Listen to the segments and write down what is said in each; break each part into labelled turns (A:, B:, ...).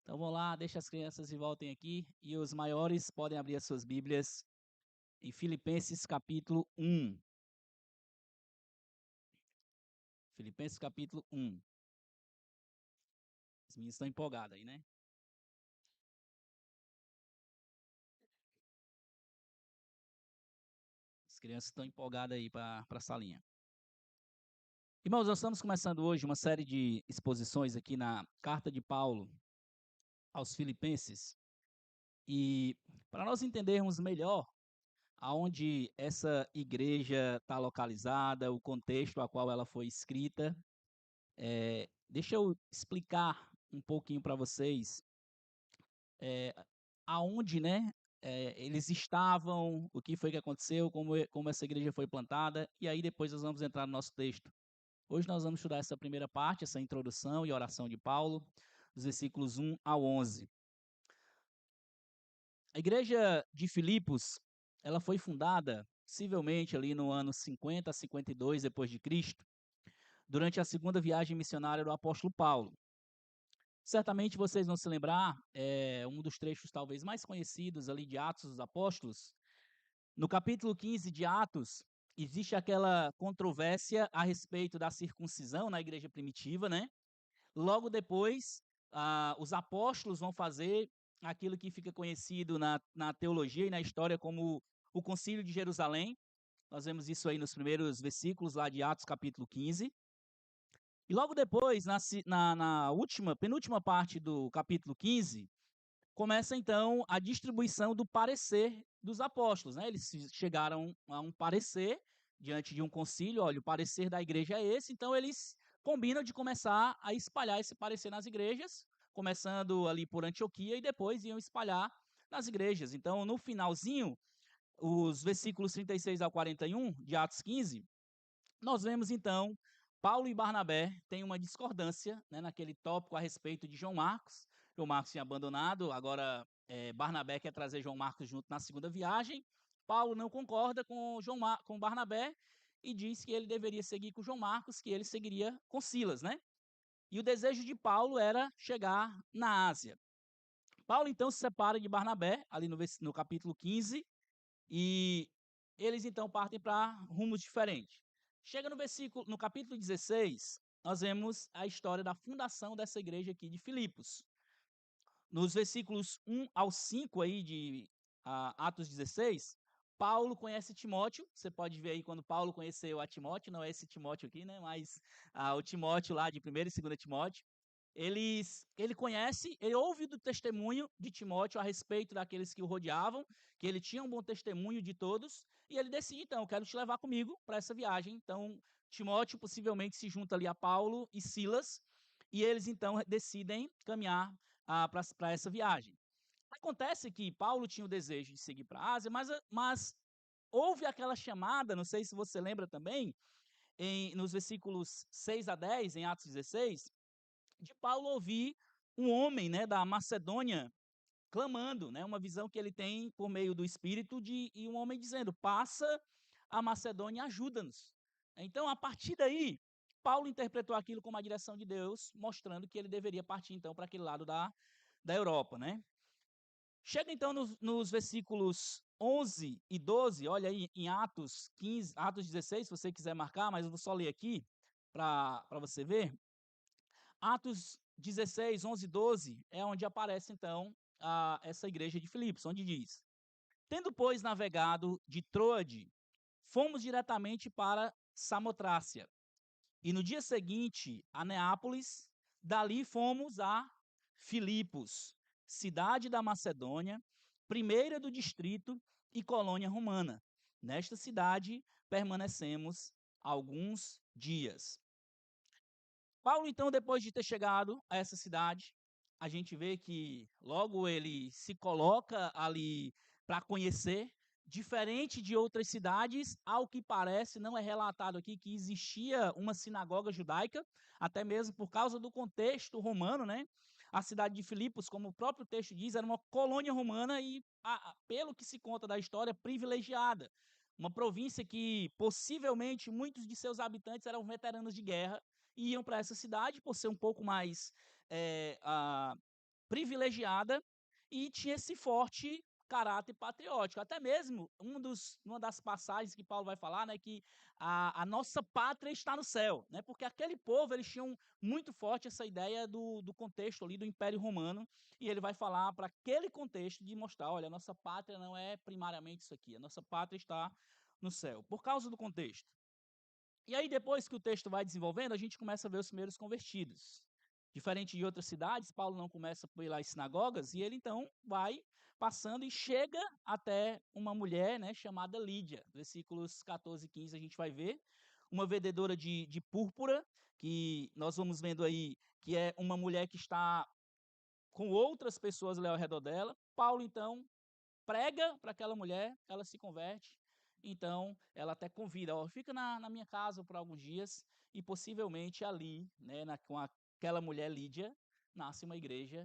A: Então vamos lá, deixa as crianças e voltem aqui. E os maiores podem abrir as suas Bíblias em Filipenses capítulo 1. Filipenses capítulo 1. As meninas estão empolgadas aí, né? As crianças estão empolgadas aí para a salinha. Irmãos, nós estamos começando hoje uma série de exposições aqui na carta de Paulo aos Filipenses. E para nós entendermos melhor aonde essa igreja está localizada, o contexto a qual ela foi escrita, deixa eu explicar um pouquinho para vocês eh, aonde, né, eles estavam, o que foi que aconteceu, como essa igreja foi plantada, e aí depois nós vamos entrar no nosso texto. Hoje nós vamos estudar essa primeira parte, essa introdução e oração de Paulo, dos versículos 1 ao 11. A igreja de Filipos, ela foi fundada possivelmente ali no ano 50 a 52 depois de Cristo, durante a segunda viagem missionária do apóstolo Paulo. Certamente vocês vão se lembrar, um dos trechos talvez mais conhecidos ali de Atos dos Apóstolos. No capítulo 15 de Atos, existe aquela controvérsia a respeito da circuncisão na igreja primitiva, né? Logo depois, os apóstolos vão fazer aquilo que fica conhecido na teologia e na história como o Concílio de Jerusalém. Nós vemos isso aí nos primeiros versículos lá de Atos capítulo 15. E logo depois, na penúltima parte do capítulo 15, começa então a distribuição do parecer dos apóstolos, né? Eles chegaram a um parecer diante de um concílio, olha, o parecer da igreja é esse, então eles combinam de começar a espalhar esse parecer nas igrejas, começando ali por Antioquia e depois iam espalhar nas igrejas. Então, no finalzinho, os versículos 36 ao 41 de Atos 15, nós vemos então Paulo e Barnabé têm uma discordância, né, naquele tópico a respeito de João Marcos. João Marcos tinha abandonado, agora Barnabé quer trazer João Marcos junto na segunda viagem. Paulo não concorda com Barnabé e diz que ele deveria seguir com João Marcos, que ele seguiria com Silas, né? E o desejo de Paulo era chegar na Ásia. Paulo então se separa de Barnabé, ali no capítulo 15, e eles então partem para rumos diferentes. Chega no capítulo 16, nós vemos a história da fundação dessa igreja aqui de Filipos. Nos versículos 1 ao 5 aí de Atos 16, Paulo conhece Timóteo. Você pode ver aí quando Paulo conheceu a Timóteo, não é esse Timóteo aqui, né? Mas o Timóteo lá de 1ª e 2ª Timóteo. Ele conhece, ele ouve do testemunho de Timóteo a respeito daqueles que o rodeavam, que ele tinha um bom testemunho de todos, e ele decide, então, eu quero te levar comigo para essa viagem. Então, Timóteo possivelmente se junta ali a Paulo e Silas, e eles, então, decidem caminhar para essa viagem. Acontece que Paulo tinha o desejo de seguir para a Ásia, mas houve aquela chamada, não sei se você lembra também, nos versículos 6 a 10, em Atos 16, de Paulo ouvir um homem, né, da Macedônia clamando, né, uma visão que ele tem por meio do Espírito e um homem dizendo: passa a Macedônia e ajuda-nos. Então, a partir daí, Paulo interpretou aquilo como a direção de Deus, mostrando que ele deveria partir então para aquele lado da Europa, né? Chega então nos versículos 11 e 12, olha aí em Atos 15, Atos 16, se você quiser marcar, mas eu vou só ler aqui para você ver. Atos 16, 11 e 12 é onde aparece então essa igreja de Filipos, onde diz: tendo, pois, navegado de Troade, fomos diretamente para Samotrácia, e no dia seguinte a Neápolis, dali fomos a Filipos, cidade da Macedônia, primeira do distrito e colônia romana. Nesta cidade permanecemos alguns dias. Paulo, então, depois de ter chegado a essa cidade, a gente vê que logo ele se coloca ali para conhecer, diferente de outras cidades, ao que parece, não é relatado aqui que existia uma sinagoga judaica, até mesmo por causa do contexto romano, né? A cidade de Filipos, como o próprio texto diz, era uma colônia romana e, pelo que se conta da história, privilegiada. Uma província que possivelmente muitos de seus habitantes eram veteranos de guerra e iam para essa cidade por ser um pouco mais privilegiada e tinha esse forte caráter patriótico. Até mesmo uma das passagens que Paulo vai falar, né, que a nossa pátria está no céu, né, porque aquele povo, eles tinham muito forte essa ideia do contexto ali do Império Romano, e ele vai falar para aquele contexto de mostrar, olha, a nossa pátria não é primariamente isso aqui, a nossa pátria está no céu, por causa do contexto. E aí, depois que o texto vai desenvolvendo, a gente começa a ver os primeiros convertidos. Diferente de outras cidades, Paulo não começa pelas sinagogas, e ele então vai passando e chega até uma mulher, né, chamada Lídia. Versículos 14 e 15 a gente vai ver. Uma vendedora de púrpura, que nós vamos vendo aí que é uma mulher que está com outras pessoas ali ao redor dela. Paulo, então, prega para aquela mulher, ela se converte, então ela até convida, ó, fica na minha casa por alguns dias, e possivelmente ali, né, com aquela mulher Lídia, nasce uma igreja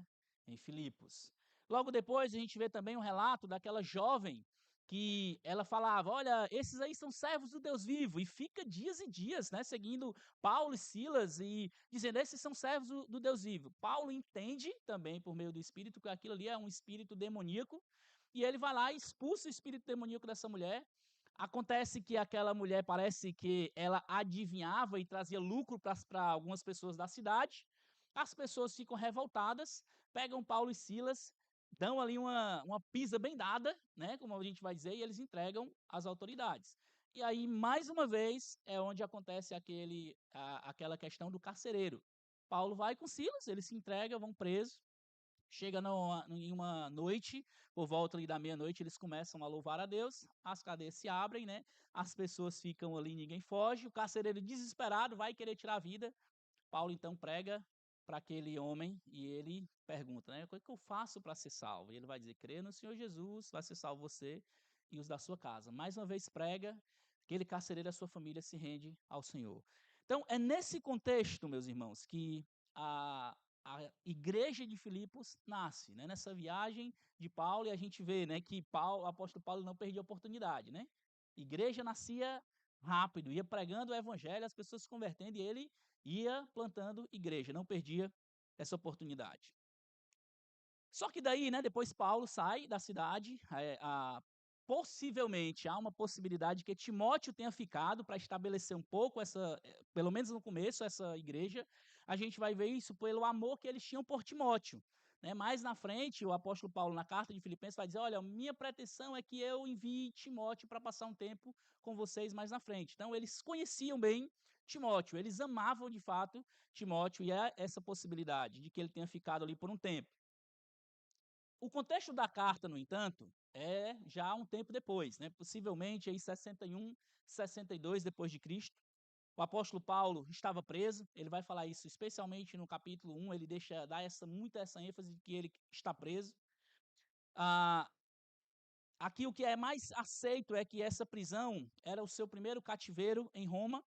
A: em Filipos. Logo depois a gente vê também um relato daquela jovem que ela falava, olha, esses aí são servos do Deus vivo, e fica dias e dias, né, seguindo Paulo e Silas e dizendo, esses são servos do Deus vivo. Paulo entende também, por meio do Espírito, que aquilo ali é um espírito demoníaco, e ele vai lá e expulsa o espírito demoníaco dessa mulher. Acontece que aquela mulher parece que ela adivinhava e trazia lucro para algumas pessoas da cidade. As pessoas ficam revoltadas, pegam Paulo e Silas, dão ali uma pisa bem dada, né, como a gente vai dizer, e eles entregam às autoridades. E aí, mais uma vez, é onde acontece aquela questão do carcereiro. Paulo vai com Silas, eles se entregam, vão presos. Chega em uma noite, por volta ali da meia-noite, eles começam a louvar a Deus, as cadeias se abrem, né? As pessoas ficam ali, ninguém foge, o carcereiro desesperado vai querer tirar a vida. Paulo então prega para aquele homem e ele pergunta, né? O que é que eu faço para ser salvo? E ele vai dizer: crê no Senhor Jesus, vai ser salvo você e os da sua casa. Mais uma vez prega, aquele carcereiro e a sua família se rende ao Senhor. Então, é nesse contexto, meus irmãos, que a igreja de Filipos nasce, né? Nessa viagem de Paulo, e a gente vê, né, que o apóstolo Paulo não perdia a oportunidade, né? Igreja nascia rápido, ia pregando o evangelho, as pessoas se convertendo, e ele ia plantando igreja, não perdia essa oportunidade. Só que daí, né, depois Paulo sai da cidade, possivelmente há uma possibilidade que Timóteo tenha ficado para estabelecer um pouco pelo menos no começo, essa igreja. A gente vai ver isso pelo amor que eles tinham por Timóteo. Né? Mais na frente, o apóstolo Paulo, na carta de Filipenses, vai dizer: olha, minha pretensão é que eu envie Timóteo para passar um tempo com vocês mais na frente. Então, eles conheciam bem Timóteo, eles amavam de fato Timóteo, e é essa possibilidade de que ele tenha ficado ali por um tempo. O contexto da carta, no entanto, é já um tempo depois, né? Possivelmente aí 61, 62 depois de Cristo. O apóstolo Paulo estava preso, ele vai falar isso especialmente no capítulo 1, ele dá muita essa ênfase de que ele está preso. Ah, aqui o que é mais aceito é que essa prisão era o seu primeiro cativeiro em Roma,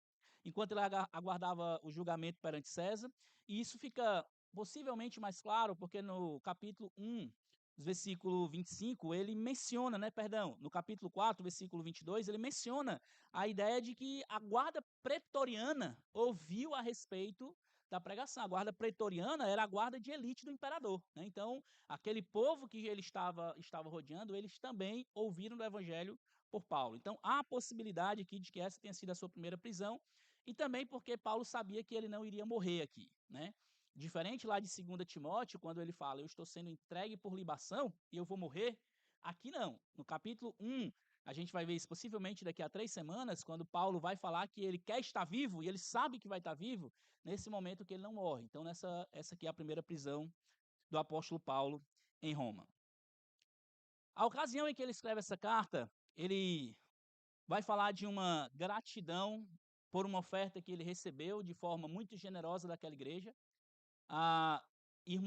A: enquanto ele aguardava o julgamento perante César, e isso fica possivelmente mais claro porque no capítulo 1, versículo 25, ele menciona, né, perdão, no capítulo 4, versículo 22, ele menciona a ideia de que a guarda pretoriana ouviu a respeito da pregação. A guarda pretoriana era a guarda de elite do imperador, né? Então, aquele povo que ele estava rodeando, eles também ouviram do evangelho por Paulo. Então, há a possibilidade aqui de que essa tenha sido a sua primeira prisão, e também porque Paulo sabia que ele não iria morrer aqui, né? Diferente lá de 2 Timóteo, quando ele fala, eu estou sendo entregue por libação e eu vou morrer, aqui não. No capítulo 1, a gente vai ver isso possivelmente daqui a 3 semanas, quando Paulo vai falar que ele quer estar vivo, e ele sabe que vai estar vivo, nesse momento que ele não morre. Então, essa aqui é a primeira prisão do apóstolo Paulo em Roma. A ocasião em que ele escreve essa carta, ele vai falar de uma gratidão por uma oferta que ele recebeu de forma muito generosa daquela igreja. A,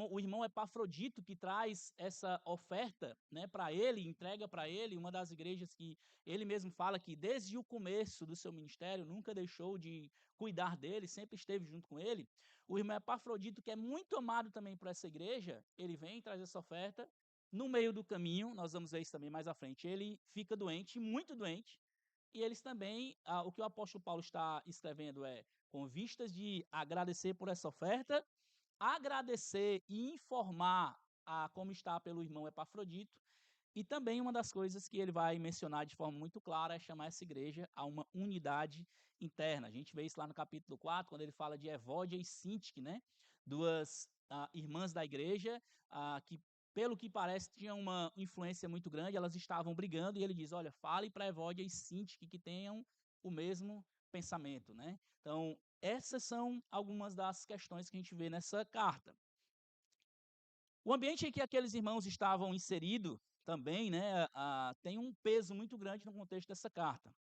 A: o irmão Epafrodito que traz essa oferta, né, para ele, entrega para ele, uma das igrejas que ele mesmo fala que desde o começo do seu ministério nunca deixou de cuidar dele, sempre esteve junto com ele. O irmão Epafrodito, que é muito amado também por essa igreja, ele vem e traz essa oferta. No meio do caminho, nós vamos ver isso também mais à frente, ele fica doente, muito doente, e eles também, o que o apóstolo Paulo está escrevendo é, com vistas de agradecer por essa oferta, agradecer e informar a como está pelo irmão Epafrodito, e também uma das coisas que ele vai mencionar de forma muito clara é chamar essa igreja a uma unidade interna. A gente vê isso lá no capítulo 4, quando ele fala de Evódia e Sintique, né? Duas irmãs da igreja que, pelo que parece, tinham uma influência muito grande, elas estavam brigando, e ele diz, olha, fale para Evódia e Sintique que tenham o mesmo pensamento, né? Então, essas são algumas das questões que a gente vê nessa carta. O ambiente em que aqueles irmãos estavam inseridos também, né, tem um peso muito grande no contexto dessa carta.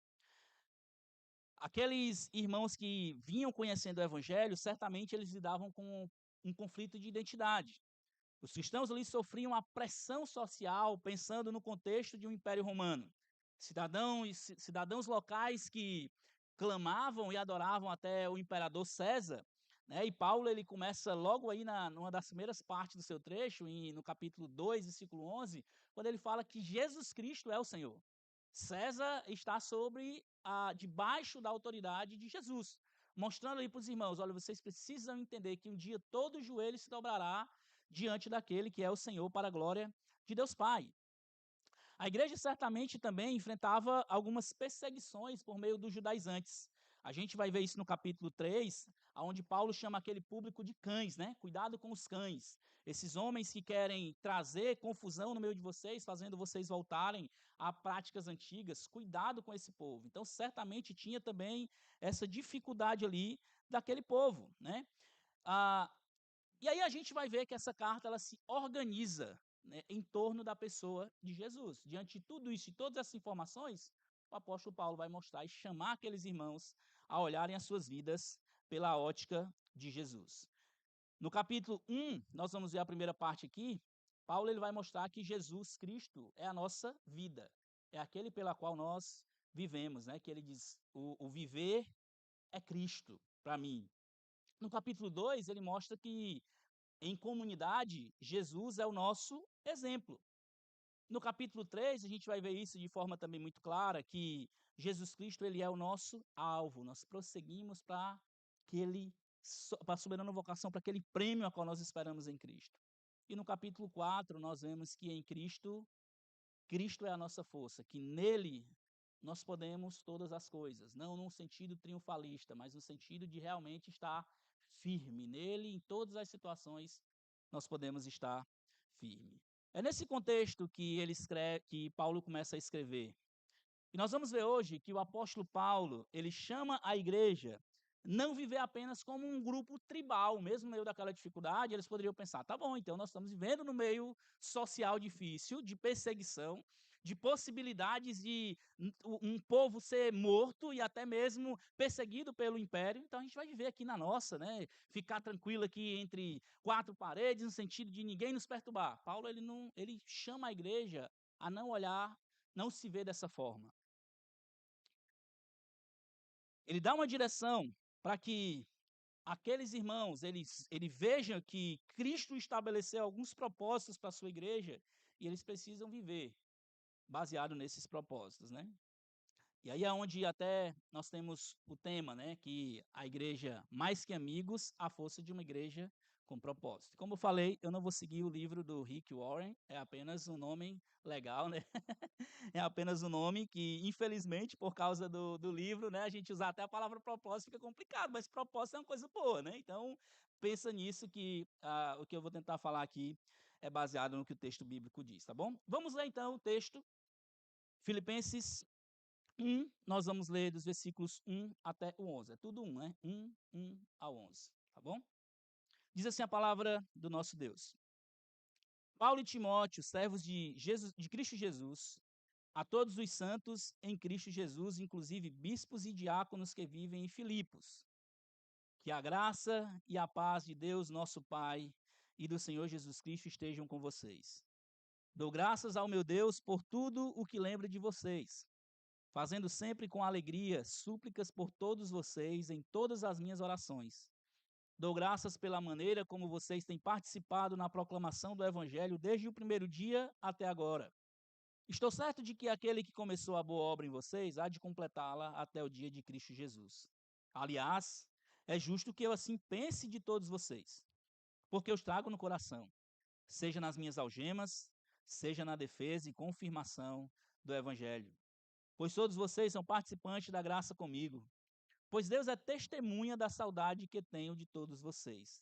A: Aqueles irmãos que vinham conhecendo o evangelho, certamente eles lidavam com um conflito de identidade. Os cristãos ali sofriam a pressão social, pensando no contexto de um império romano. Cidadãos locais que clamavam e adoravam até o imperador César, né? E Paulo ele começa logo aí numa das primeiras partes do seu trecho, no capítulo 2, versículo 11, quando ele fala que Jesus Cristo é o Senhor. César está debaixo da autoridade de Jesus, mostrando aí para os irmãos, olha, vocês precisam entender que um dia todo joelho se dobrará diante daquele que é o Senhor, para a glória de Deus Pai. A igreja certamente também enfrentava algumas perseguições por meio dos judaizantes. A gente vai ver isso no capítulo 3, onde Paulo chama aquele público de cães, né? Cuidado com os cães. Esses homens que querem trazer confusão no meio de vocês, fazendo vocês voltarem a práticas antigas. Cuidado com esse povo. Então, certamente tinha também essa dificuldade ali daquele povo, né? Ah, e aí a gente vai ver que essa carta ela se organiza, né, em torno da pessoa de Jesus. Diante de tudo isso e todas essas informações, o apóstolo Paulo vai mostrar e chamar aqueles irmãos a olharem as suas vidas pela ótica de Jesus. No capítulo 1, nós vamos ver a primeira parte aqui. Paulo ele vai mostrar que Jesus Cristo é a nossa vida. É aquele pela qual nós vivemos, né? Que ele diz, o viver é Cristo para mim. No capítulo 2, ele mostra que em comunidade, Jesus é o nosso exemplo. No capítulo 3, a gente vai ver isso de forma também muito clara, que Jesus Cristo ele é o nosso alvo. Nós prosseguimos para a soberana vocação, para aquele prêmio a qual nós esperamos em Cristo. E no capítulo 4, nós vemos que em Cristo, Cristo é a nossa força, que nele nós podemos todas as coisas, não num sentido triunfalista, mas no sentido de realmente estar firme nele, em todas as situações nós podemos estar firme. É nesse contexto que que Paulo começa a escrever. E nós vamos ver hoje que o apóstolo Paulo, ele chama a igreja não viver apenas como um grupo tribal, mesmo no meio daquela dificuldade, eles poderiam pensar, tá bom, então nós estamos vivendo no meio social difícil, de perseguição, de possibilidades de um povo ser morto e até mesmo perseguido pelo império, então a gente vai viver aqui na nossa, né? Ficar tranquilo aqui entre quatro paredes, no sentido de ninguém nos perturbar. Paulo, ele chama a igreja a não olhar, não se ver dessa forma. Ele dá uma direção para que aqueles irmãos, ele vejam que Cristo estabeleceu alguns propósitos para a sua igreja e eles precisam viver baseado nesses propósitos, né? E aí é onde até nós temos o tema, né, que a igreja, mais que amigos, a força de uma igreja com propósito. Como eu falei, eu não vou seguir o livro do Rick Warren, é apenas um nome legal, né? É apenas um nome que, infelizmente, por causa do livro, né, a gente usar até a palavra propósito fica complicado, mas propósito é uma coisa boa, né? Então, pensa nisso que o que eu vou tentar falar aqui é baseado no que o texto bíblico diz, tá bom? Vamos ler então o texto, Filipenses 1, nós vamos ler dos versículos 1 até o 11. É tudo 1, né? 1 a 11, tá bom? Diz assim a palavra do nosso Deus. Paulo e Timóteo, servos de Cristo Jesus, a todos os santos em Cristo Jesus, inclusive bispos e diáconos que vivem em Filipos. Que a graça e a paz de Deus, nosso Pai, e do Senhor Jesus Cristo estejam com vocês. Dou graças ao meu Deus por tudo o que lembro de vocês, fazendo sempre com alegria súplicas por todos vocês em todas as minhas orações. Dou graças pela maneira como vocês têm participado na proclamação do Evangelho desde o primeiro dia até agora. Estou certo de que aquele que começou a boa obra em vocês há de completá-la até o dia de Cristo Jesus. Aliás, é justo que eu assim pense de todos vocês, porque eu trago no coração. seja nas minhas algemas, seja na defesa e confirmação do Evangelho. Pois todos vocês são participantes da graça comigo, pois Deus é testemunha da saudade que tenho de todos vocês,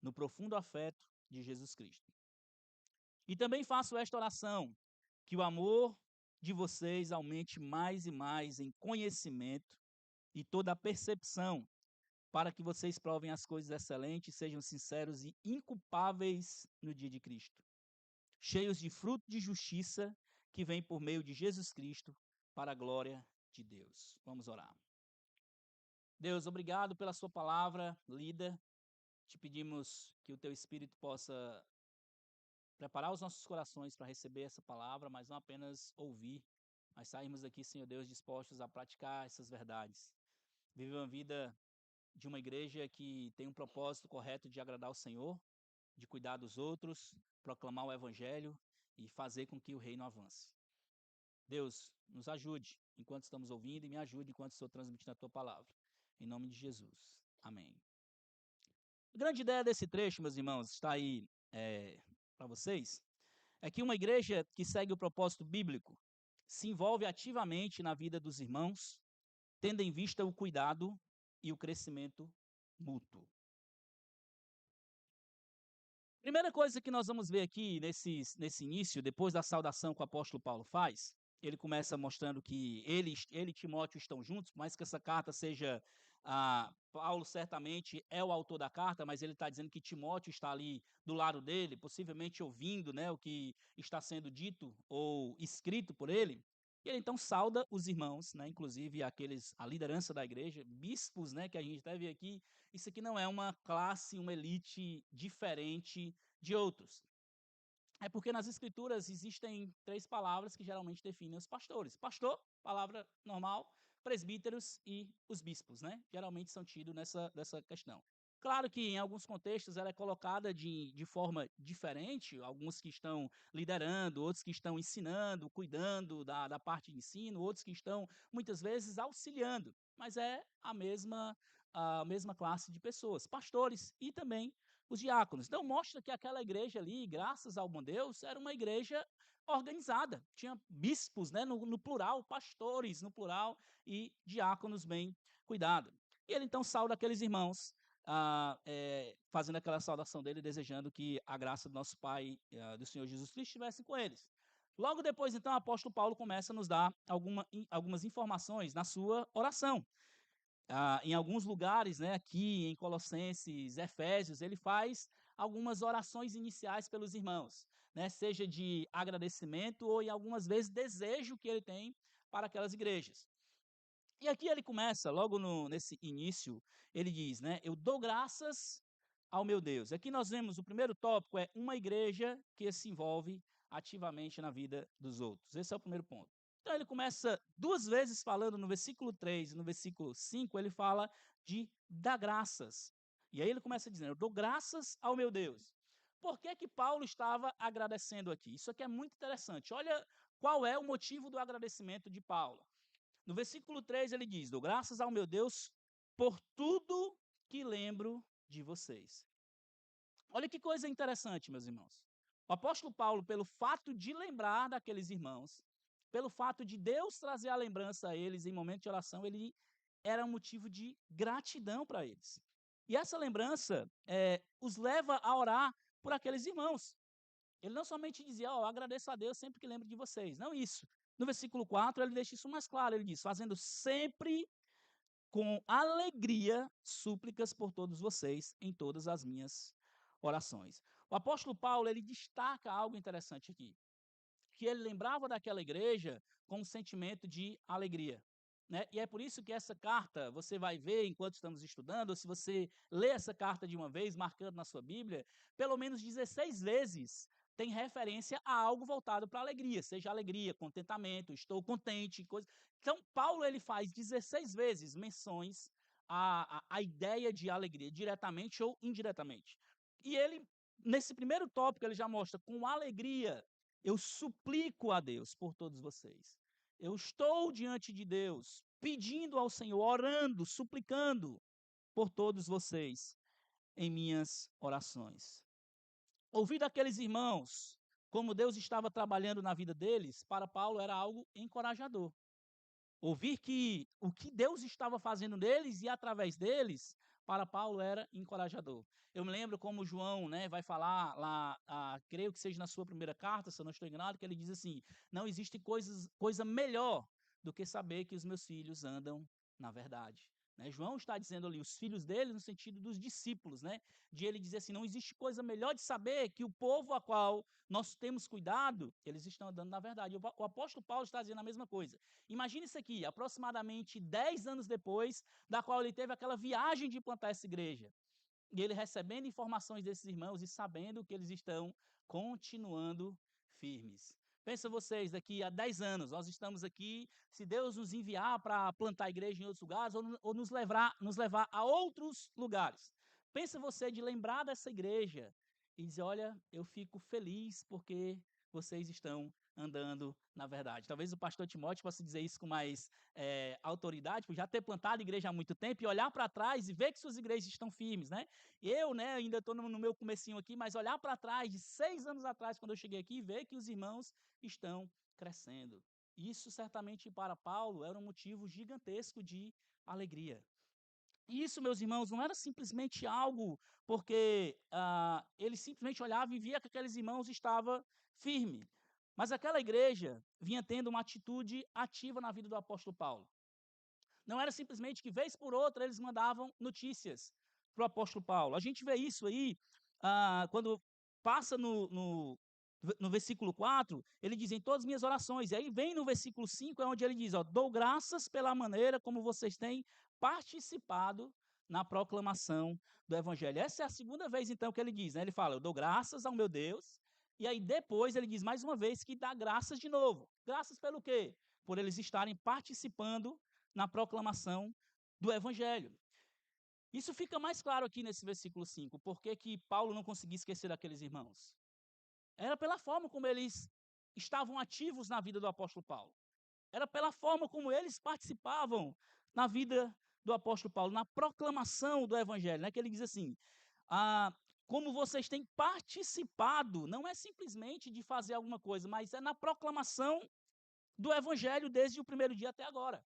A: no profundo afeto de Jesus Cristo. E também faço esta oração, que o amor de vocês aumente mais e mais em conhecimento e toda a percepção, para que vocês provem as coisas excelentes, sejam sinceros e inculpáveis no dia de Cristo, cheios de fruto de justiça que vem por meio de Jesus Cristo para a glória de Deus. Vamos orar. Deus, obrigado pela sua palavra lida. Te pedimos que o teu Espírito possa preparar os nossos corações para receber essa palavra, mas não apenas ouvir, mas sairmos daqui, Senhor Deus, dispostos a praticar essas verdades. Viver uma vida de uma igreja que tem um propósito correto de agradar o Senhor, de cuidar dos outros, proclamar o Evangelho e fazer com que o reino avance. Deus, nos ajude enquanto estamos ouvindo e me ajude enquanto estou transmitindo a tua palavra. Em nome de Jesus. Amém. A grande ideia desse trecho, meus irmãos, está aí para vocês, é que uma igreja que segue o propósito bíblico se envolve ativamente na vida dos irmãos, tendo em vista o cuidado e o crescimento mútuo. Primeira coisa que nós vamos ver aqui nesse início, depois da saudação que o apóstolo Paulo faz, ele começa mostrando que ele e Timóteo estão juntos, por mais que essa carta seja, Paulo certamente é o autor da carta, mas ele está dizendo que Timóteo está ali do lado dele, possivelmente ouvindo, né, o que está sendo dito ou escrito por ele. E ele então sauda os irmãos, né, inclusive a liderança da igreja, bispos, né, que a gente até vê aqui. Isso aqui não é uma classe, uma elite diferente de outros. É porque nas escrituras existem três palavras que geralmente definem os pastores. Pastor, palavra normal, presbíteros e os bispos, né? Geralmente são tidos nessa questão. Claro que em alguns contextos ela é colocada de forma diferente, alguns que estão liderando, outros que estão ensinando, cuidando da parte de ensino, outros que estão, muitas vezes, auxiliando, mas é a mesma classe de pessoas, pastores e também os diáconos. Então mostra que aquela igreja ali, graças ao bom Deus, era uma igreja organizada. Tinha bispos, né, no plural, pastores no plural e diáconos bem cuidados. E ele então sauda aqueles irmãos, fazendo aquela saudação dele, desejando que a graça do nosso Pai, do Senhor Jesus Cristo, estivesse com eles. Logo depois, então, o apóstolo Paulo começa a nos dar algumas informações na sua oração. Em alguns lugares, né, aqui em Colossenses, Efésios, ele faz algumas orações iniciais pelos irmãos, né, seja de agradecimento ou, em algumas vezes, desejo que ele tem para aquelas igrejas. E aqui ele começa, logo nesse início, ele diz, né, eu dou graças ao meu Deus. Aqui nós vemos o primeiro tópico, é uma igreja que se envolve ativamente na vida dos outros. Esse é o primeiro ponto. Então ele começa duas vezes falando no versículo 3 e no versículo 5, ele fala de dar graças. E aí ele começa dizendo, eu dou graças ao meu Deus. Por que que Paulo estava agradecendo aqui? Isso aqui é muito interessante. Olha qual é o motivo do agradecimento de Paulo. No versículo 3 ele diz: dou graças ao meu Deus por tudo que lembro de vocês. Olha que coisa interessante, meus irmãos. O apóstolo Paulo, pelo fato de lembrar daqueles irmãos, pelo fato de Deus trazer a lembrança a eles em momento de oração, ele era um motivo de gratidão para eles. E essa lembrança os leva a orar por aqueles irmãos. Ele não somente dizia, eu agradeço a Deus sempre que lembro de vocês. Não isso. No versículo 4, ele deixa isso mais claro. Ele diz, fazendo sempre com alegria súplicas por todos vocês em todas as minhas orações. O apóstolo Paulo, ele destaca algo interessante aqui, que ele lembrava daquela igreja com um sentimento de alegria. Né? E é por isso que essa carta, você vai ver enquanto estamos estudando, ou se você lê essa carta de uma vez, marcando na sua Bíblia, pelo menos 16 vezes tem referência a algo voltado para alegria, seja alegria, contentamento, estou contente, coisa. Então, Paulo ele faz 16 vezes menções à ideia de alegria, diretamente ou indiretamente. E ele, nesse primeiro tópico, ele já mostra com alegria eu suplico a Deus por todos vocês. Eu estou diante de Deus, pedindo ao Senhor, orando, suplicando por todos vocês em minhas orações. Ouvir daqueles irmãos como Deus estava trabalhando na vida deles, para Paulo era algo encorajador. Ouvir que o que Deus estava fazendo neles e através deles, para Paulo era encorajador. Eu me lembro como João, né, vai falar lá, creio que seja na sua primeira carta, se eu não estou enganado, que ele diz assim: não existe coisa melhor do que saber que os meus filhos andam na verdade. Né? João está dizendo ali os filhos dele no sentido dos discípulos, né? De ele dizer assim: não existe coisa melhor de saber que o povo a qual nós temos cuidado, eles estão andando na verdade. O apóstolo Paulo está dizendo a mesma coisa. Imagine isso aqui, aproximadamente 10 anos depois, da qual ele teve aquela viagem de plantar essa igreja. E ele recebendo informações desses irmãos e sabendo que eles estão continuando firmes. Pensa vocês, daqui a 10 anos, nós estamos aqui, se Deus nos enviar para plantar a igreja em outros lugares ou nos levar a outros lugares. Pensa você de lembrar dessa igreja e dizer, olha, eu fico feliz porque vocês estão andando na verdade. Talvez o pastor Timóteo possa dizer isso com mais autoridade, por já ter plantado igreja há muito tempo e olhar para trás e ver que suas igrejas estão firmes, né? Eu, né, ainda estou no meu comecinho aqui, mas olhar para trás, de 6 anos atrás, quando eu cheguei aqui, e ver que os irmãos estão crescendo. Isso, certamente, para Paulo, era um motivo gigantesco de alegria. E isso, meus irmãos, não era simplesmente algo porque ele simplesmente olhava e via que aqueles irmãos estavam firmes. Mas aquela igreja vinha tendo uma atitude ativa na vida do apóstolo Paulo. Não era simplesmente que, vez por outra, eles mandavam notícias para o apóstolo Paulo. A gente vê isso aí quando passa no versículo 4, ele diz em todas as minhas orações. E aí vem no versículo 5, é onde ele diz, ó, dou graças pela maneira como vocês têm participado na proclamação do evangelho. Essa é a segunda vez, então, que ele diz, né? Ele fala, eu dou graças ao meu Deus. E aí depois ele diz mais uma vez que dá graças de novo. Graças pelo quê? Por eles estarem participando na proclamação do evangelho. Isso fica mais claro aqui nesse versículo 5. Por que Paulo não conseguia esquecer daqueles irmãos? Era pela forma como eles estavam ativos na vida do apóstolo Paulo. Era pela forma como eles participavam na vida do apóstolo Paulo, na proclamação do evangelho, né? Que ele diz assim, como vocês têm participado, não é simplesmente de fazer alguma coisa, mas é na proclamação do evangelho desde o primeiro dia até agora.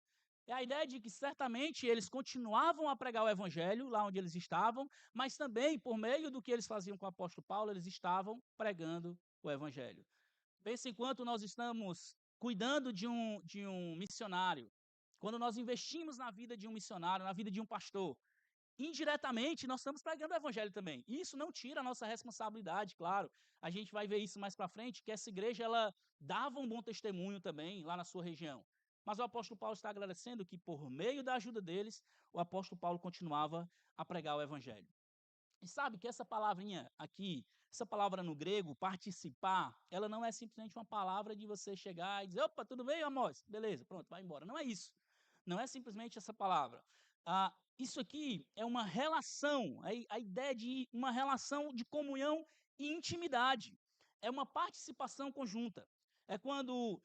A: É a ideia de que certamente eles continuavam a pregar o evangelho lá onde eles estavam, mas também, por meio do que eles faziam com o apóstolo Paulo, eles estavam pregando o evangelho. Pense enquanto nós estamos cuidando de um missionário, quando nós investimos na vida de um missionário, na vida de um pastor, indiretamente nós estamos pregando o evangelho também. Isso não tira a nossa responsabilidade, claro. A gente vai ver isso mais para frente, que essa igreja ela dava um bom testemunho também lá na sua região. Mas o apóstolo Paulo está agradecendo que por meio da ajuda deles, o apóstolo Paulo continuava a pregar o evangelho. E sabe que essa palavrinha aqui, essa palavra no grego, participar, ela não é simplesmente uma palavra de você chegar e dizer, opa, tudo bem, Amós? Beleza, pronto, vai embora. Não é isso. Não é simplesmente essa palavra. Isso aqui é uma relação, a ideia de uma relação de comunhão e intimidade. É uma participação conjunta. É quando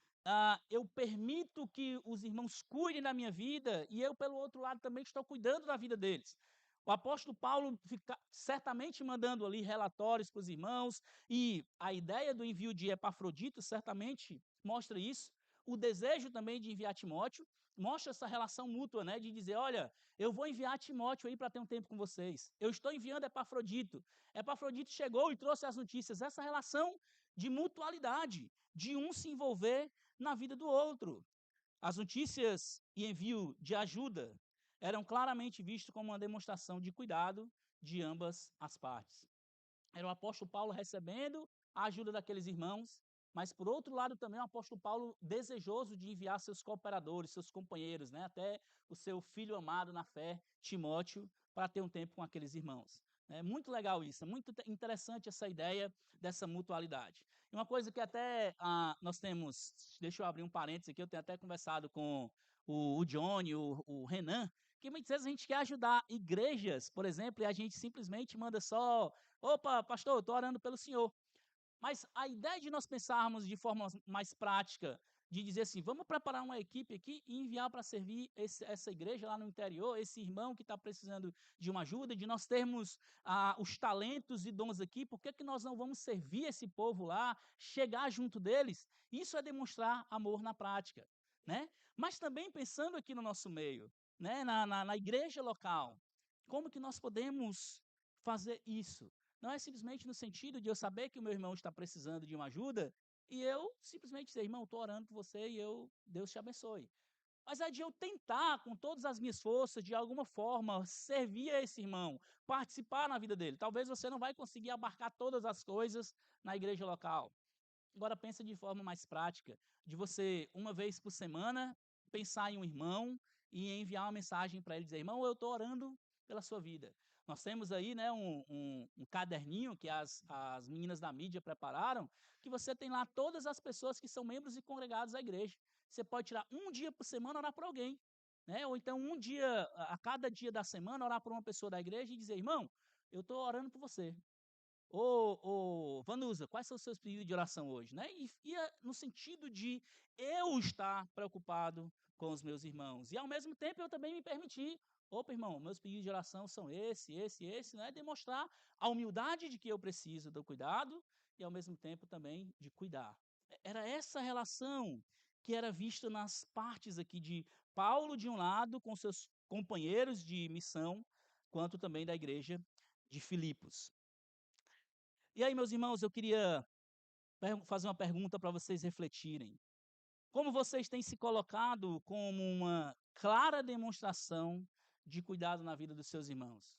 A: eu permito que os irmãos cuidem da minha vida e eu, pelo outro lado, também estou cuidando da vida deles. O apóstolo Paulo fica certamente mandando ali relatórios para os irmãos, e a ideia do envio de Epafrodito certamente mostra isso. O desejo também de enviar Timóteo mostra essa relação mútua, né? De dizer, olha, eu vou enviar Timóteo aí para ter um tempo com vocês. Eu estou enviando Epafrodito. Epafrodito chegou e trouxe as notícias. Essa relação de mutualidade, de um se envolver na vida do outro. As notícias e envio de ajuda eram claramente vistos como uma demonstração de cuidado de ambas as partes. Era o apóstolo Paulo recebendo a ajuda daqueles irmãos, mas por outro lado também o apóstolo Paulo desejoso de enviar seus cooperadores, seus companheiros, né, até o seu filho amado na fé, Timóteo, para ter um tempo com aqueles irmãos. É muito legal isso, é muito interessante essa ideia dessa mutualidade. E uma coisa que até nós temos, deixa eu abrir um parênteses aqui, eu tenho até conversado com o Johnny, o Renan, que muitas vezes a gente quer ajudar igrejas, por exemplo, e a gente simplesmente manda só, opa, pastor, estou orando pelo senhor. Mas a ideia de nós pensarmos de forma mais prática, de dizer assim: vamos preparar uma equipe aqui e enviar para servir essa igreja lá no interior, esse irmão que está precisando de uma ajuda, de nós termos os talentos e dons aqui, por que nós não vamos servir esse povo lá, chegar junto deles? Isso é demonstrar amor na prática, né? Mas também pensando aqui no nosso meio, né? Na igreja local, como que nós podemos fazer isso? Não é simplesmente no sentido de eu saber que o meu irmão está precisando de uma ajuda e eu simplesmente dizer: "Irmão, estou orando por você e Deus te abençoe". Mas é de eu tentar com todas as minhas forças, de alguma forma, servir a esse irmão, participar na vida dele. Talvez você não vai conseguir abarcar todas as coisas na igreja local. Agora pensa de forma mais prática, de você, uma vez por semana, pensar em um irmão e enviar uma mensagem para ele, dizer: "Irmão, eu estou orando pela sua vida". Nós temos aí, né, um caderninho que as meninas da mídia prepararam, que você tem lá todas as pessoas que são membros e congregados da igreja. Você pode tirar um dia por semana, orar por alguém, né, ou então um dia a cada dia da semana, orar por uma pessoa da igreja e dizer: "Irmão, eu estou orando por você". Ô Vanusa, quais são os seus pedidos de oração hoje, né? No sentido de eu estar preocupado com os meus irmãos. E ao mesmo tempo eu também me permitir, opa, irmão, meus pedidos de oração são esse, né? Demonstrar a humildade de que eu preciso do cuidado e ao mesmo tempo também de cuidar. Era essa relação que era vista nas partes aqui de Paulo de um lado com seus companheiros de missão, quanto também da igreja de Filipos. E aí, meus irmãos, eu queria fazer uma pergunta para vocês refletirem. Como vocês têm se colocado como uma clara demonstração de cuidado na vida dos seus irmãos?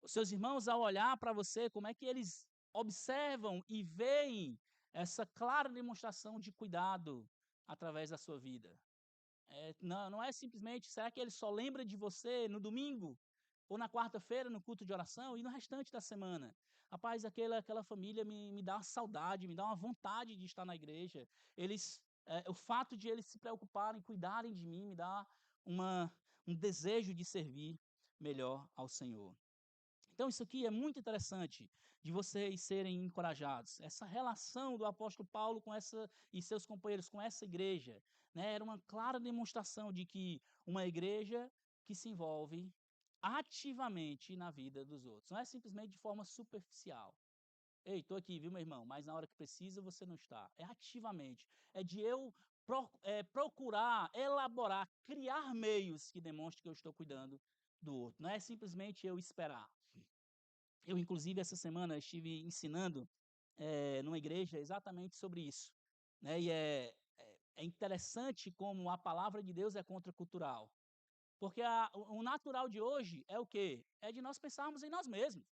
A: Os seus irmãos, ao olhar para você, como é que eles observam e veem essa clara demonstração de cuidado através da sua vida? Não é simplesmente, será que ele só lembra de você no domingo? Ou na quarta-feira, no culto de oração, e no restante da semana? Rapaz, aquela família me dá uma saudade, me dá uma vontade de estar na igreja. O fato de eles se preocuparem, cuidarem de mim, me dá uma, um desejo de servir melhor ao Senhor. Então, isso aqui é muito interessante de vocês serem encorajados. Essa relação do apóstolo Paulo com essa e seus companheiros com essa igreja, né, era uma clara demonstração de que uma igreja que se envolve ativamente na vida dos outros. Não é simplesmente de forma superficial. Ei, estou aqui, viu, meu irmão? Mas na hora que precisa você não está. É ativamente. É de eu procurar, elaborar, criar meios que demonstrem que eu estou cuidando do outro. Não é simplesmente eu esperar. Eu, inclusive, essa semana estive ensinando, numa igreja exatamente sobre isso, né, e é interessante como a palavra de Deus é contracultural, porque o natural de hoje é o quê? É de nós pensarmos em nós mesmos.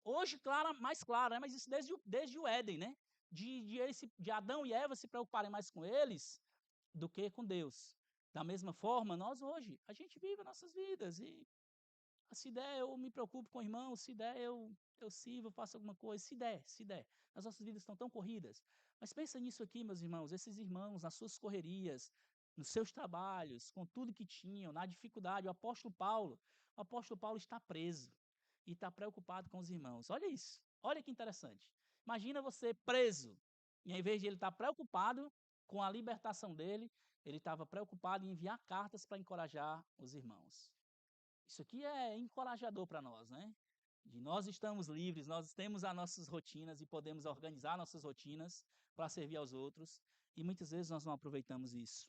A: Hoje, claro, mais claro, né, mas isso desde o Éden, né, de Adão e Eva se preocuparem mais com eles do que com Deus. Da mesma forma, nós hoje, a gente vive nossas vidas e se der, eu me preocupo com o irmão, se der, eu sirvo, eu faço alguma coisa, se der. As nossas vidas estão tão corridas. Mas pensa nisso aqui, meus irmãos, esses irmãos, nas suas correrias, nos seus trabalhos, com tudo que tinham, na dificuldade, o apóstolo Paulo está preso e está preocupado com os irmãos. Olha isso, olha que interessante. Imagina você preso, e em vez de ele estar preocupado com a libertação dele, ele estava preocupado em enviar cartas para encorajar os irmãos. Isso aqui é encorajador para nós, né? De nós estamos livres, nós temos as nossas rotinas e podemos organizar nossas rotinas para servir aos outros, e muitas vezes nós não aproveitamos isso.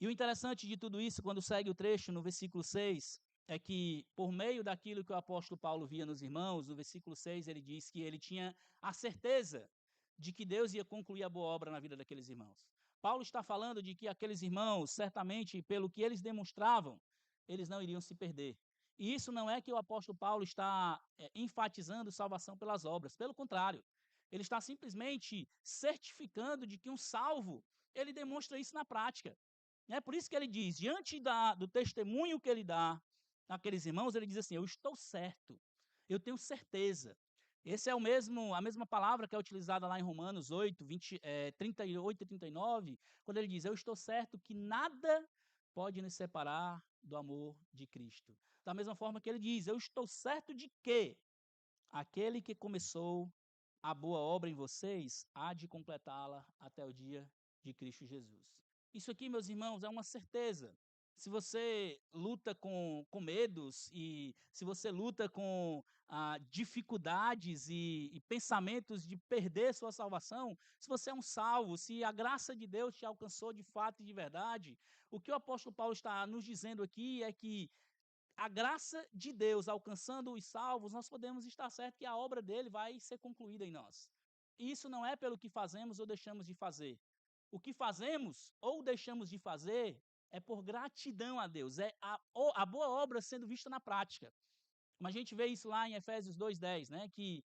A: E o interessante de tudo isso, quando segue o trecho no versículo 6, é que, por meio daquilo que o apóstolo Paulo via nos irmãos, no versículo 6 ele diz que ele tinha a certeza de que Deus ia concluir a boa obra na vida daqueles irmãos. Paulo está falando de que aqueles irmãos, certamente, pelo que eles demonstravam, eles não iriam se perder. E isso não é que o apóstolo Paulo está enfatizando salvação pelas obras, pelo contrário, ele está simplesmente certificando de que um salvo, ele demonstra isso na prática. É por isso que ele diz, diante do testemunho que ele dá àqueles irmãos, ele diz assim: eu estou certo, eu tenho certeza. Esse é a mesma palavra que é utilizada lá em Romanos 8, 38 e 39, quando ele diz: eu estou certo que nada pode nos separar do amor de Cristo. Da mesma forma que ele diz: eu estou certo de que aquele que começou a boa obra em vocês, há de completá-la até o dia de Cristo Jesus. Isso aqui, meus irmãos, é uma certeza. Se você luta com medos e se você luta com dificuldades e pensamentos de perder sua salvação, se você é um salvo, se a graça de Deus te alcançou de fato e de verdade, o que o apóstolo Paulo está nos dizendo aqui é que a graça de Deus alcançando os salvos, nós podemos estar certos que a obra dele vai ser concluída em nós. E isso não é pelo que fazemos ou deixamos de fazer. O que fazemos ou deixamos de fazer é por gratidão a Deus, é a boa obra sendo vista na prática. Mas a gente vê isso lá em Efésios 2:10, né? Que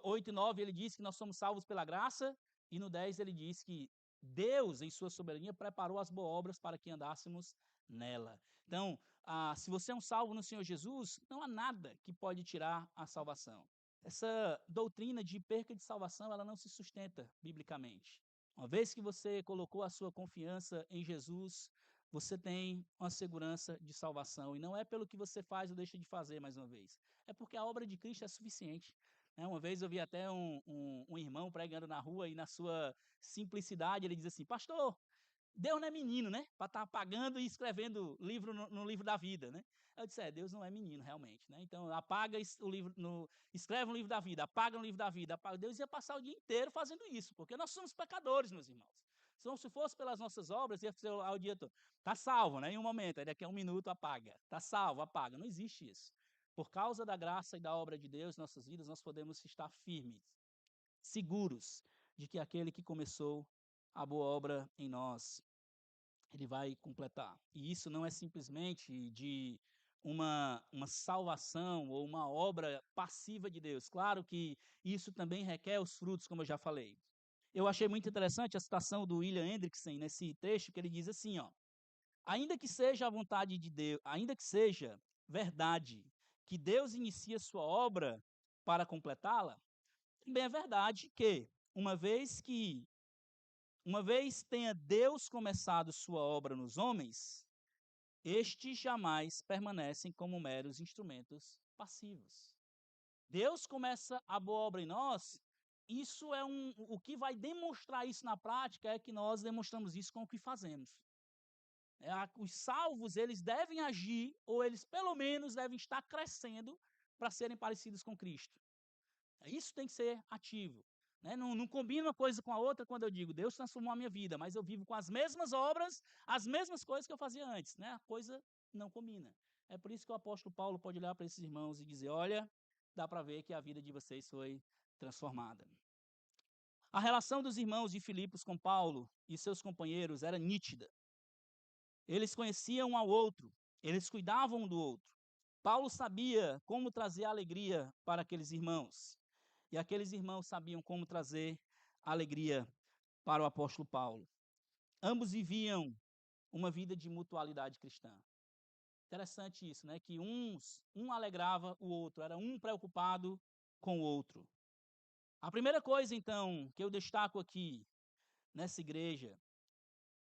A: 8 e 9 ele diz que nós somos salvos pela graça, e no 10 ele diz que Deus, em sua soberania, preparou as boas obras para que andássemos nela. Então, se você é um salvo no Senhor Jesus, não há nada que pode tirar a salvação. Essa doutrina de perca de salvação, ela não se sustenta biblicamente. Uma vez que você colocou a sua confiança em Jesus, você tem uma segurança de salvação. E não é pelo que você faz ou deixa de fazer, mais uma vez. É porque a obra de Cristo é suficiente. Uma vez eu vi até um irmão pregando na rua e na sua simplicidade ele diz assim, pastor, Deus não é menino, né? Para estar apagando e escrevendo livro no livro da vida, né? Eu disse, Deus não é menino, realmente, né? Então, apaga o livro, escreve um livro da vida, apaga um livro da vida, apaga. Deus ia passar o dia inteiro fazendo isso, porque nós somos pecadores, meus irmãos. Então, se fosse pelas nossas obras, ia ser ao dia todo. Está salvo, né? Em um momento, aí daqui a um minuto apaga. Está salvo, apaga. Não existe isso. Por causa da graça e da obra de Deus em nossas vidas, nós podemos estar firmes, seguros de que aquele que começou a boa obra em nós, ele vai completar. E isso não é simplesmente de uma salvação ou uma obra passiva de Deus. Claro que isso também requer os frutos, como eu já falei. Eu achei muito interessante a citação do William Hendrickson nesse trecho, que ele diz assim, ó, ainda que seja a vontade de Deus, ainda que seja verdade que Deus inicia sua obra para completá-la, também é verdade que, uma vez tenha Deus começado sua obra nos homens, estes jamais permanecem como meros instrumentos passivos. Deus começa a boa obra em nós, isso é o que vai demonstrar isso na prática é que nós demonstramos isso com o que fazemos. Os salvos, eles devem agir, ou eles pelo menos devem estar crescendo para serem parecidos com Cristo. Isso tem que ser ativo. Né? Não combina uma coisa com a outra quando eu digo, Deus transformou a minha vida, mas eu vivo com as mesmas obras, as mesmas coisas que eu fazia antes. Né? A coisa não combina. É por isso que o apóstolo Paulo pode olhar para esses irmãos e dizer, olha, dá para ver que a vida de vocês foi transformada. A relação dos irmãos de Filipos com Paulo e seus companheiros era nítida. Eles conheciam um ao outro, eles cuidavam um do outro. Paulo sabia como trazer alegria para aqueles irmãos, e aqueles irmãos sabiam como trazer alegria para o apóstolo Paulo. Ambos viviam uma vida de mutualidade cristã. Interessante isso, né? Que um alegrava o outro, era um preocupado com o outro. A primeira coisa, então, que eu destaco aqui nessa igreja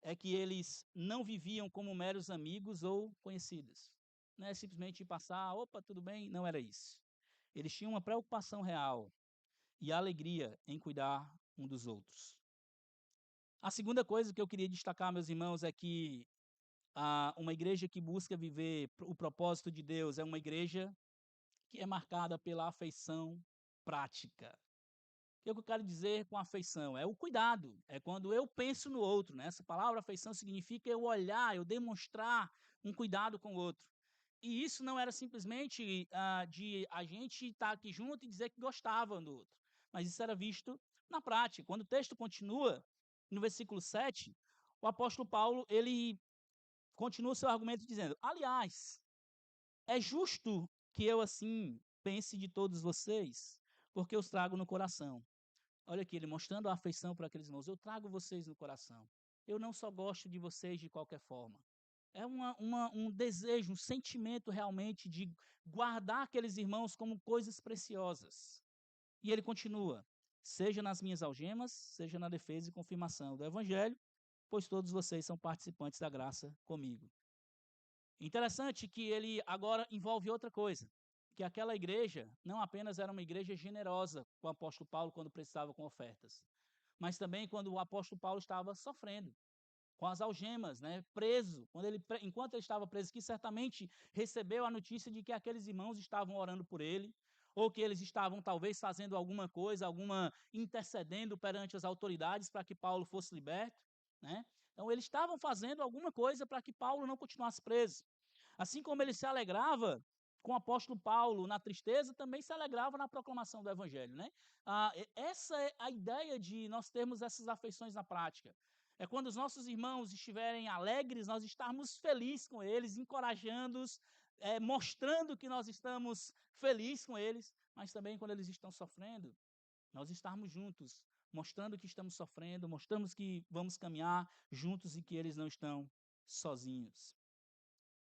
A: é que eles não viviam como meros amigos ou conhecidos. Não é simplesmente passar, opa, tudo bem? Não era isso. Eles tinham uma preocupação real e alegria em cuidar um dos outros. A segunda coisa que eu queria destacar, meus irmãos, é que uma igreja que busca viver o propósito de Deus é uma igreja que é marcada pela afeição prática. O que eu quero dizer com afeição? É o cuidado, é quando eu penso no outro. Né? Essa palavra afeição significa eu olhar, eu demonstrar um cuidado com o outro. E isso não era simplesmente de a gente estar aqui junto e dizer que gostava um do outro. Mas isso era visto na prática. Quando o texto continua, no versículo 7, o apóstolo Paulo, ele continua o seu argumento dizendo, aliás, é justo que eu assim pense de todos vocês, porque os trago no coração. Olha aqui, ele mostrando a afeição por aqueles irmãos. Eu trago vocês no coração. Eu não só gosto de vocês de qualquer forma. É um desejo, um sentimento realmente de guardar aqueles irmãos como coisas preciosas. E ele continua, seja nas minhas algemas, seja na defesa e confirmação do Evangelho, pois todos vocês são participantes da graça comigo. Interessante que ele agora envolve outra coisa. que aquela igreja não apenas era uma igreja generosa com o apóstolo Paulo quando precisava com ofertas, mas também quando o apóstolo Paulo estava sofrendo, com as algemas, né, preso, enquanto ele estava preso, que certamente recebeu a notícia de que aqueles irmãos estavam orando por ele, ou que eles estavam talvez fazendo alguma coisa, intercedendo perante as autoridades para que Paulo fosse liberto, né? Então eles estavam fazendo alguma coisa para que Paulo não continuasse preso. Assim como ele se alegrava com o apóstolo Paulo na tristeza, também se alegrava na proclamação do evangelho, né? Essa é a ideia de nós termos essas afeições na prática. É quando os nossos irmãos estiverem alegres, nós estarmos felizes com eles, encorajando-os, mostrando que nós estamos felizes com eles, mas também quando eles estão sofrendo, nós estarmos juntos, mostrando que estamos sofrendo, mostramos que vamos caminhar juntos e que eles não estão sozinhos.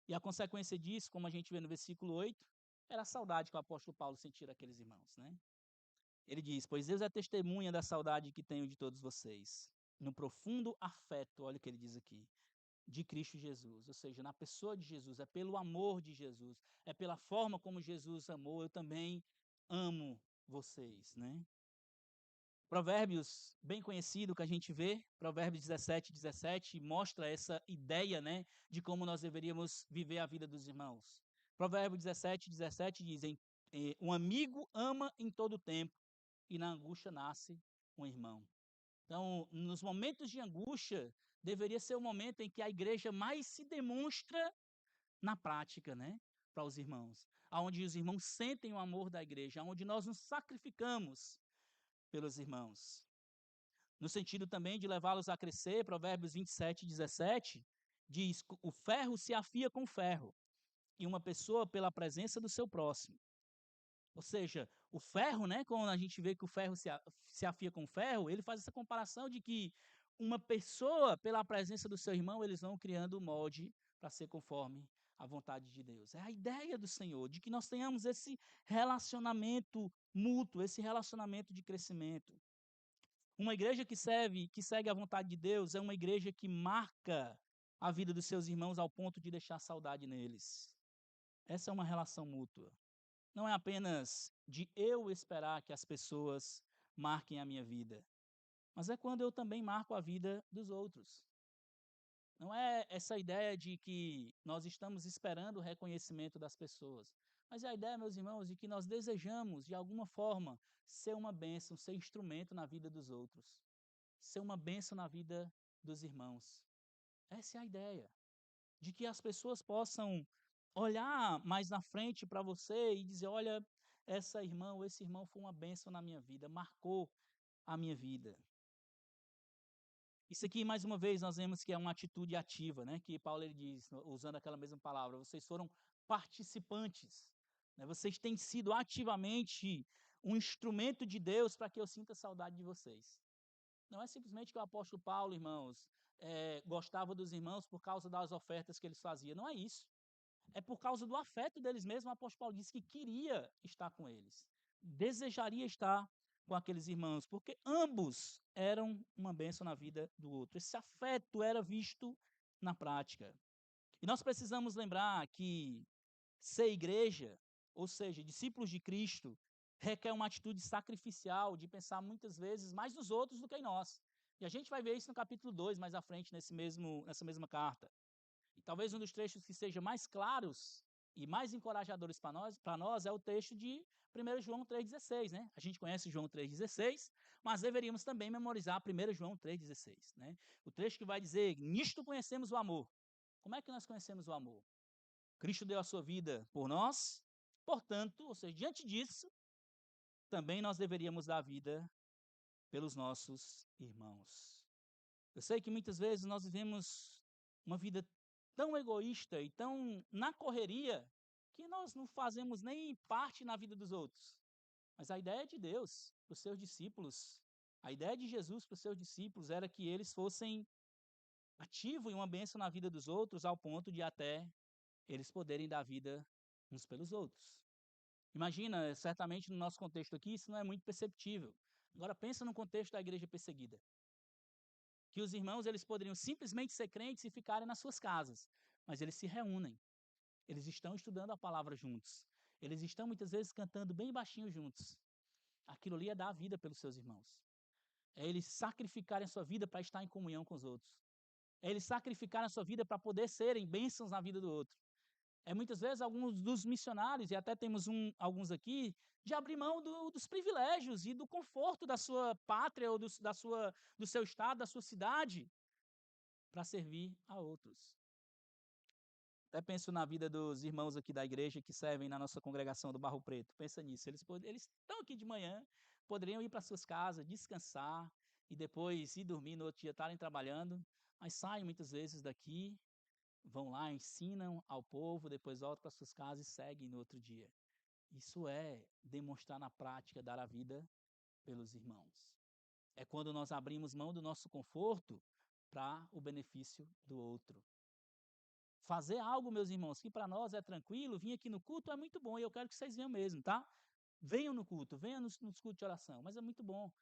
A: E a consequência disso, como a gente vê no versículo 8, era a saudade que o apóstolo Paulo sentia daqueles irmãos, né? Ele diz: "Pois Deus é testemunha da saudade que tenho de todos vocês, no profundo afeto", olha o que ele diz aqui, "de Cristo Jesus", ou seja, na pessoa de Jesus, é pelo amor de Jesus, é pela forma como Jesus amou, eu também amo vocês, né? Provérbios, bem conhecido que a gente vê, Provérbios 17:17, mostra essa ideia, né, de como nós deveríamos viver a vida dos irmãos. Provérbios 17:17 diz: "Um amigo ama em todo tempo, e na angústia nasce um irmão". Então, nos momentos de angústia, deveria ser o momento em que a igreja mais se demonstra na prática, né, para os irmãos, aonde os irmãos sentem o amor da igreja, aonde nós nos sacrificamos pelos irmãos. No sentido também de levá-los a crescer, Provérbios 27:17 diz: "O ferro se afia com ferro, e uma pessoa pela presença do seu próximo". Ou seja, o ferro, né, quando a gente vê que o ferro se afia com ferro, ele faz essa comparação de que uma pessoa, pela presença do seu irmão, eles vão criando o molde para ser conforme a vontade de Deus. É a ideia do Senhor, de que nós tenhamos esse relacionamento mútuo, esse relacionamento de crescimento. Uma igreja que segue a vontade de Deus é uma igreja que marca a vida dos seus irmãos ao ponto de deixar saudade neles. Essa é uma relação mútua. Não é apenas de eu esperar que as pessoas marquem a minha vida, mas é quando eu também marco a vida dos outros. Não é essa ideia de que nós estamos esperando o reconhecimento das pessoas, mas é a ideia, meus irmãos, de que nós desejamos, de alguma forma, ser uma bênção, ser instrumento na vida dos outros, ser uma bênção na vida dos irmãos. Essa é a ideia, de que as pessoas possam olhar mais na frente para você e dizer: olha, essa irmã ou esse irmão foi uma bênção na minha vida, marcou a minha vida. Isso aqui, mais uma vez, nós vemos que é uma atitude ativa, né? Que Paulo ele diz, usando aquela mesma palavra, vocês foram participantes, né? Vocês têm sido ativamente um instrumento de Deus para que eu sinta saudade de vocês. Não é simplesmente que o apóstolo Paulo, irmãos, gostava dos irmãos por causa das ofertas que eles faziam. Não é isso. É por causa do afeto deles mesmos. O apóstolo Paulo disse que queria estar com eles, desejaria estar com aqueles irmãos, porque ambos eram uma bênção na vida do outro. Esse afeto era visto na prática. E nós precisamos lembrar que ser igreja, ou seja, discípulos de Cristo, requer uma atitude sacrificial de pensar muitas vezes mais nos outros do que em nós. E a gente vai ver isso no capítulo 2, mais à frente, nessa mesma carta. E talvez um dos trechos que seja mais claros e mais encorajadores para nós é o texto de 1 João 3,16, né? A gente conhece João 3,16, mas deveríamos também memorizar 1 João 3,16, né? O trecho que vai dizer: "Nisto conhecemos o amor". Como é que nós conhecemos o amor? Cristo deu a sua vida por nós, portanto, ou seja, diante disso, também nós deveríamos dar a vida pelos nossos irmãos. Eu sei que muitas vezes nós vivemos uma vida tão egoísta e tão na correria que nós não fazemos nem parte na vida dos outros. Mas a ideia de Deus para os seus discípulos, a ideia de Jesus para os seus discípulos era que eles fossem ativos e uma bênção na vida dos outros ao ponto de até eles poderem dar vida uns pelos outros. Imagina, certamente no nosso contexto aqui, isso não é muito perceptível. Agora pensa no contexto da igreja perseguida, que os irmãos eles poderiam simplesmente ser crentes e ficarem nas suas casas, mas eles se reúnem, eles estão estudando a palavra juntos, Eles estão muitas vezes cantando bem baixinho juntos. Aquilo ali é dar a vida pelos seus irmãos. É eles sacrificarem a sua vida para estar em comunhão com os outros. É eles sacrificarem a sua vida para poder serem bênçãos na vida do outro. É muitas vezes alguns dos missionários, e até temos alguns aqui, de abrir mão dos privilégios e do conforto da sua pátria ou do seu estado, da sua cidade, para servir a outros. Até penso na vida dos irmãos aqui da igreja que servem na nossa congregação do Barro Preto. Pensa nisso. Eles estão aqui de manhã, poderiam ir para suas casas, descansar e depois ir dormir no outro dia, estarem trabalhando, mas saem muitas vezes daqui, vão lá, ensinam ao povo, depois voltam para suas casas e seguem no outro dia. Isso é demonstrar na prática dar a vida pelos irmãos. É quando nós abrimos mão do nosso conforto para o benefício do outro. Fazer algo, meus irmãos, que para nós é tranquilo, vir aqui no culto é muito bom e eu quero que vocês venham mesmo, tá? Venham no culto, venham nos cultos de oração, mas é muito bom.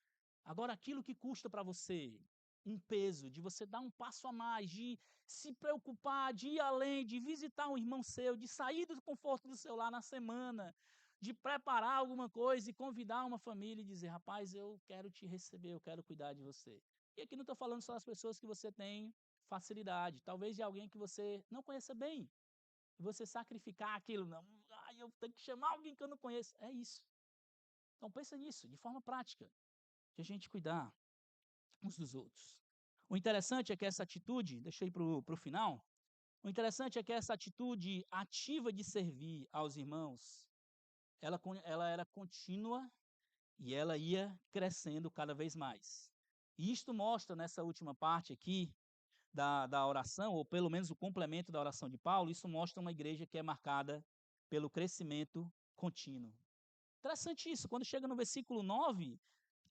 A: Agora, aquilo que custa para você um peso, de você dar um passo a mais, de se preocupar, de ir além, de visitar um irmão seu, de sair do conforto do seu lar na semana, de preparar alguma coisa e convidar uma família e dizer: rapaz, eu quero te receber, eu quero cuidar de você. E aqui não estou falando só das pessoas que você tem facilidade, talvez de alguém que você não conheça bem, e você sacrificar aquilo, não, eu tenho que chamar alguém que eu não conheço. É isso. Então pensa nisso, de forma prática, de a gente cuidar uns dos outros. O interessante é que essa atitude, deixa eu ir para o final, o interessante é que essa atitude ativa de servir aos irmãos, ela era contínua e ela ia crescendo cada vez mais. E isto mostra nessa última parte aqui da oração, ou pelo menos o complemento da oração de Paulo, isso mostra uma igreja que é marcada pelo crescimento contínuo. Interessante isso, quando chega no versículo 9,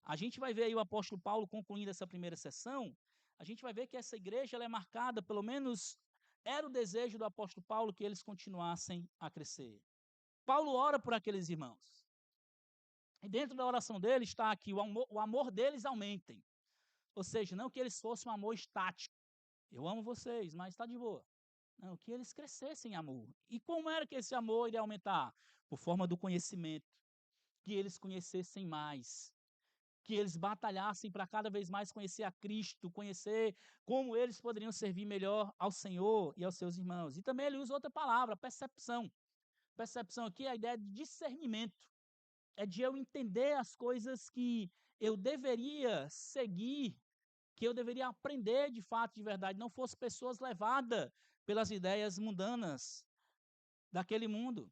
A: a gente vai ver aí o apóstolo Paulo concluindo essa primeira sessão, a gente vai ver que essa igreja ela é marcada, pelo menos era o desejo do apóstolo Paulo que eles continuassem a crescer. Paulo ora por aqueles irmãos. E dentro da oração dele está aqui, o amor deles aumentem. Ou seja, não que eles fossem um amor estático. Eu amo vocês, mas está de boa. Não, que eles crescessem em amor. E como era que esse amor iria aumentar? Por forma do conhecimento. Que eles conhecessem mais, que eles batalhassem para cada vez mais conhecer a Cristo, conhecer como eles poderiam servir melhor ao Senhor e aos seus irmãos. E também ele usa outra palavra, percepção. Percepção aqui é a ideia de discernimento. É de eu entender as coisas que eu deveria seguir, que eu deveria aprender de fato, de verdade, não fosse pessoas levadas pelas ideias mundanas daquele mundo.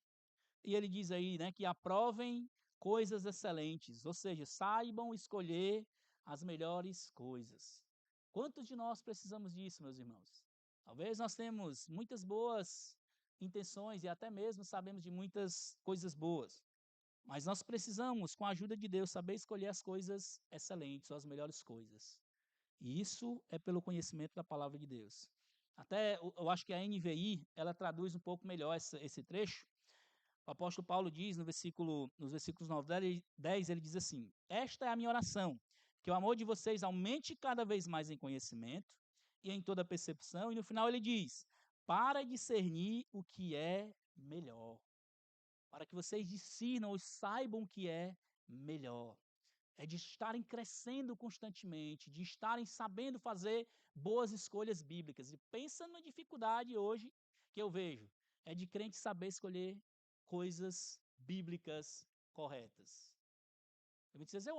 A: E ele diz aí, né, que aprovem coisas excelentes, ou seja, saibam escolher as melhores coisas. Quantos de nós precisamos disso, meus irmãos? Talvez nós temos muitas boas intenções e até mesmo sabemos de muitas coisas boas, mas nós precisamos, com a ajuda de Deus, saber escolher as coisas excelentes, ou as melhores coisas. E isso é pelo conhecimento da palavra de Deus. Até eu acho que a NVI, ela traduz um pouco melhor esse trecho. O apóstolo Paulo diz nos versículos 9 e 10, ele diz assim: esta é a minha oração, que o amor de vocês aumente cada vez mais em conhecimento e em toda percepção. E no final ele diz: para discernir o que é melhor. Para que vocês discernam ou saibam o que é melhor. É de estarem crescendo constantemente, de estarem sabendo fazer boas escolhas bíblicas. E pensa na dificuldade hoje que eu vejo, é de crente saber escolher coisas bíblicas corretas. Eu vou dizer,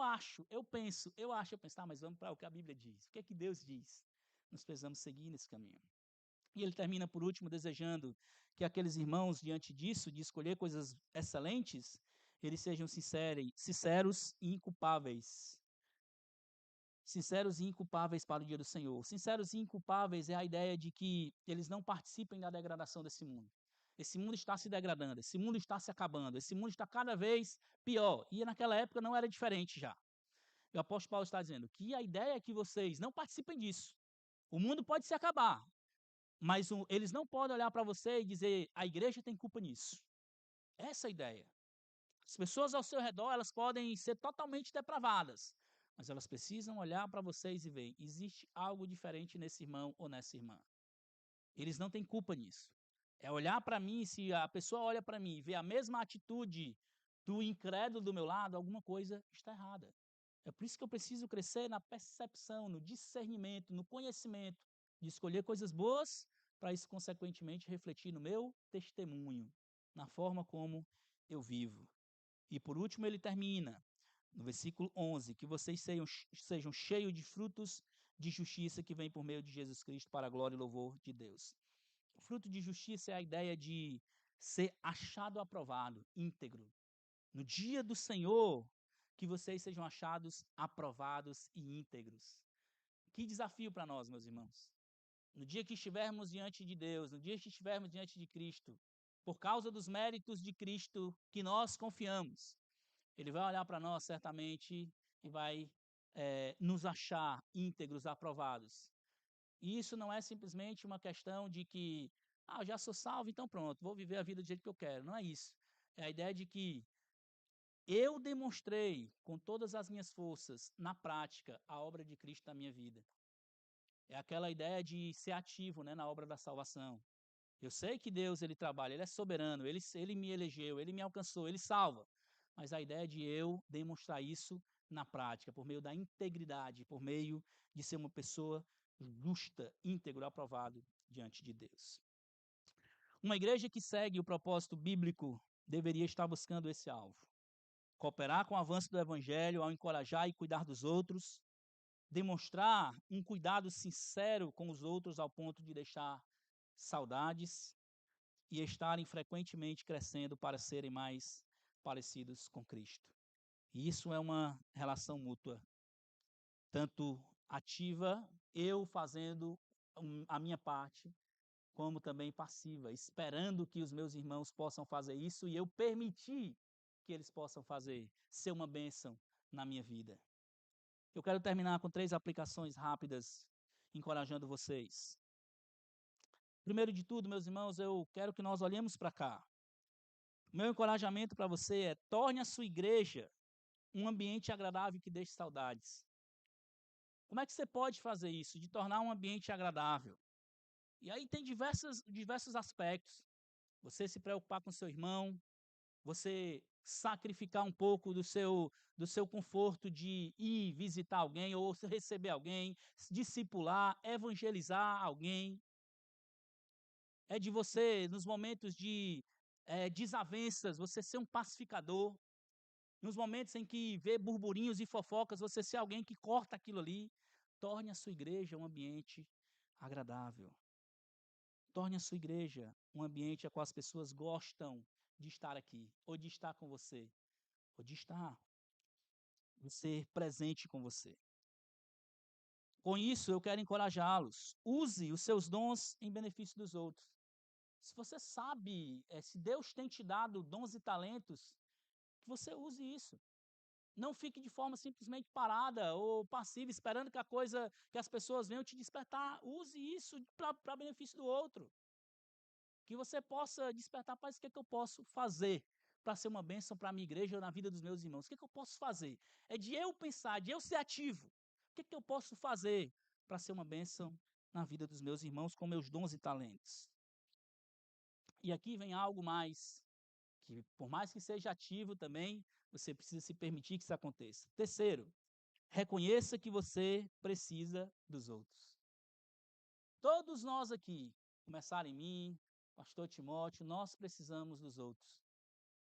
A: eu penso, tá, mas vamos para o que a Bíblia diz. O que é que Deus diz? Nós precisamos seguir nesse caminho. E ele termina, por último, desejando que aqueles irmãos, diante disso, de escolher coisas excelentes, eles sejam sinceros e inculpáveis. Sinceros e inculpáveis para o dia do Senhor. Sinceros e inculpáveis é a ideia de que eles não participem da degradação desse mundo. Esse mundo está se degradando, esse mundo está se acabando, esse mundo está cada vez pior. E naquela época não era diferente já. E o apóstolo Paulo está dizendo que a ideia é que vocês não participem disso. O mundo pode se acabar, mas eles não podem olhar para você e dizer a igreja tem culpa nisso. Essa é a ideia. As pessoas ao seu redor, elas podem ser totalmente depravadas, mas elas precisam olhar para vocês e ver, existe algo diferente nesse irmão ou nessa irmã. Eles não têm culpa nisso. É olhar para mim, se a pessoa olha para mim e vê a mesma atitude do incrédulo do meu lado, alguma coisa está errada. É por isso que eu preciso crescer na percepção, no discernimento, no conhecimento, de escolher coisas boas, para isso, consequentemente, refletir no meu testemunho, na forma como eu vivo. E por último, ele termina, no versículo 11, que vocês sejam cheios de frutos de justiça que vem por meio de Jesus Cristo para a glória e louvor de Deus. O fruto de justiça é a ideia de ser achado aprovado, íntegro. No dia do Senhor, que vocês sejam achados aprovados e íntegros. Que desafio para nós, meus irmãos. No dia que estivermos diante de Deus, no dia que estivermos diante de Cristo, por causa dos méritos de Cristo que nós confiamos, Ele vai olhar para nós certamente e vai nos achar íntegros, aprovados. E isso não é simplesmente uma questão de que, eu já sou salvo, então pronto, vou viver a vida do jeito que eu quero. Não é isso. É a ideia de que eu demonstrei com todas as minhas forças, na prática, a obra de Cristo na minha vida. É aquela ideia de ser ativo, né, na obra da salvação. Eu sei que Deus ele trabalha, ele é soberano, ele me elegeu, ele me alcançou, ele salva. Mas a ideia de eu demonstrar isso na prática, por meio da integridade, por meio de ser uma pessoa justa, íntegro, aprovado diante de Deus. Uma igreja que segue o propósito bíblico deveria estar buscando esse alvo. Cooperar com o avanço do evangelho ao encorajar e cuidar dos outros, demonstrar um cuidado sincero com os outros ao ponto de deixar saudades e estarem frequentemente crescendo para serem mais parecidos com Cristo. E isso é uma relação mútua, tanto ativa, eu fazendo a minha parte, como também passiva, esperando que os meus irmãos possam fazer isso e eu permitir que eles possam fazer, ser uma bênção na minha vida. Eu quero terminar com 3 aplicações rápidas, encorajando vocês. Primeiro de tudo, meus irmãos, eu quero que nós olhemos para cá. O meu encorajamento para você é: torne a sua igreja um ambiente agradável que deixe saudades. Como é que você pode fazer isso? De tornar um ambiente agradável. E aí tem diversos aspectos. Você se preocupar com seu irmão, você sacrificar um pouco do seu conforto de ir visitar alguém ou receber alguém, discipular, evangelizar alguém. É de você, nos momentos de desavenças, você ser um pacificador. Nos momentos em que vê burburinhos e fofocas, você ser alguém que corta aquilo ali. Torne a sua igreja um ambiente agradável. Torne a sua igreja um ambiente a qual as pessoas gostam de estar aqui, ou de estar com você, ou de ser presente com você. Com isso, eu quero encorajá-los. Use os seus dons em benefício dos outros. Se você sabe, se Deus tem te dado dons e talentos, que você use isso. Não fique de forma simplesmente parada ou passiva, esperando que as pessoas venham te despertar. Use isso para benefício do outro. Que você possa despertar para isso. O que é que eu posso fazer para ser uma bênção para a minha igreja ou na vida dos meus irmãos? O que é que eu posso fazer? É de eu pensar, de eu ser ativo. O que é que eu posso fazer para ser uma bênção na vida dos meus irmãos com meus dons e talentos? E aqui vem algo mais, que por mais que seja ativo também, você precisa se permitir que isso aconteça. Terceiro, reconheça que você precisa dos outros. Todos nós aqui, começar em mim, pastor Timóteo, nós precisamos dos outros.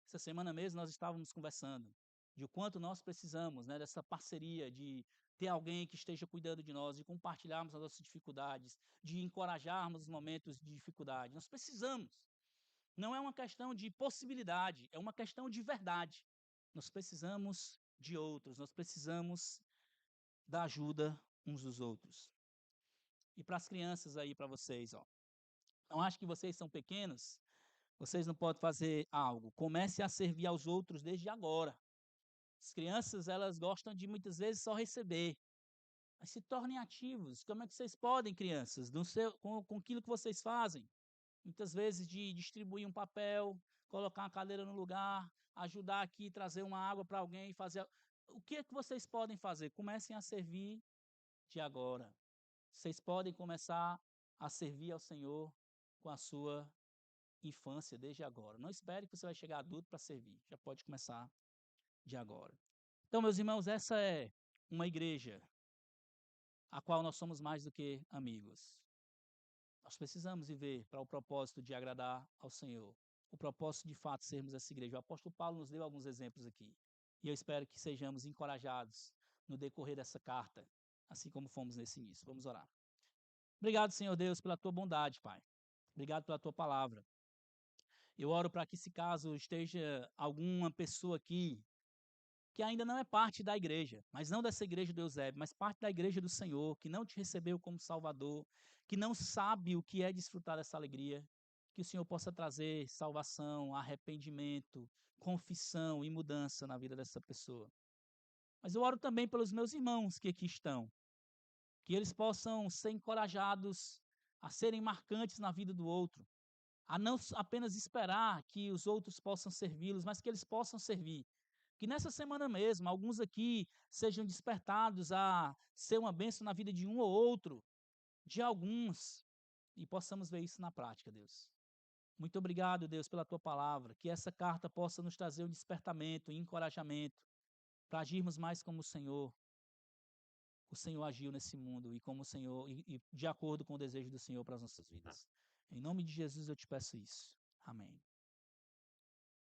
A: Essa semana mesmo nós estávamos conversando de o quanto nós precisamos, né, dessa parceria, de ter alguém que esteja cuidando de nós, de compartilharmos as nossas dificuldades, de encorajarmos os momentos de dificuldade. Nós precisamos. Não é uma questão de possibilidade, é uma questão de verdade. Nós precisamos de outros, nós precisamos da ajuda uns dos outros. E para as crianças aí, para vocês, ó. Não acho que vocês são pequenos, vocês não podem fazer algo. Comece a servir aos outros desde agora. As crianças, elas gostam de muitas vezes só receber. Mas se tornem ativos. Como é que vocês podem, crianças, com aquilo que vocês fazem? Muitas vezes de distribuir um papel, colocar uma cadeira no lugar, ajudar aqui, trazer uma água para alguém, fazer. O que é que vocês podem fazer? Comecem a servir de agora. Vocês podem começar a servir ao Senhor com a sua infância, desde agora. Não espere que você vai chegar adulto para servir. Já pode começar de agora. Então, meus irmãos, essa é uma igreja a qual nós somos mais do que amigos. Nós precisamos viver para o propósito de agradar ao Senhor. O propósito de fato sermos essa igreja. O apóstolo Paulo nos deu alguns exemplos aqui. E eu espero que sejamos encorajados no decorrer dessa carta, assim como fomos nesse início. Vamos orar. Obrigado, Senhor Deus, pela tua bondade, Pai. Obrigado pela tua palavra. Eu oro para que, se caso esteja alguma pessoa aqui que ainda não é parte da igreja, mas não dessa igreja do Eusébio, mas parte da igreja do Senhor, que não te recebeu como Salvador, que não sabe o que é desfrutar dessa alegria, que o Senhor possa trazer salvação, arrependimento, confissão e mudança na vida dessa pessoa. Mas eu oro também pelos meus irmãos que aqui estão, que eles possam ser encorajados a serem marcantes na vida do outro, a não apenas esperar que os outros possam servi-los, mas que eles possam servir. Que nessa semana mesmo, alguns aqui sejam despertados a ser uma bênção na vida de um ou outro, de alguns, e possamos ver isso na prática, Deus. Muito obrigado, Deus, pela tua palavra. Que essa carta possa nos trazer um despertamento e encorajamento para agirmos mais como o Senhor. O Senhor agiu nesse mundo e como o Senhor, e de acordo com o desejo do Senhor para as nossas vidas. Em nome de Jesus eu te peço isso. Amém.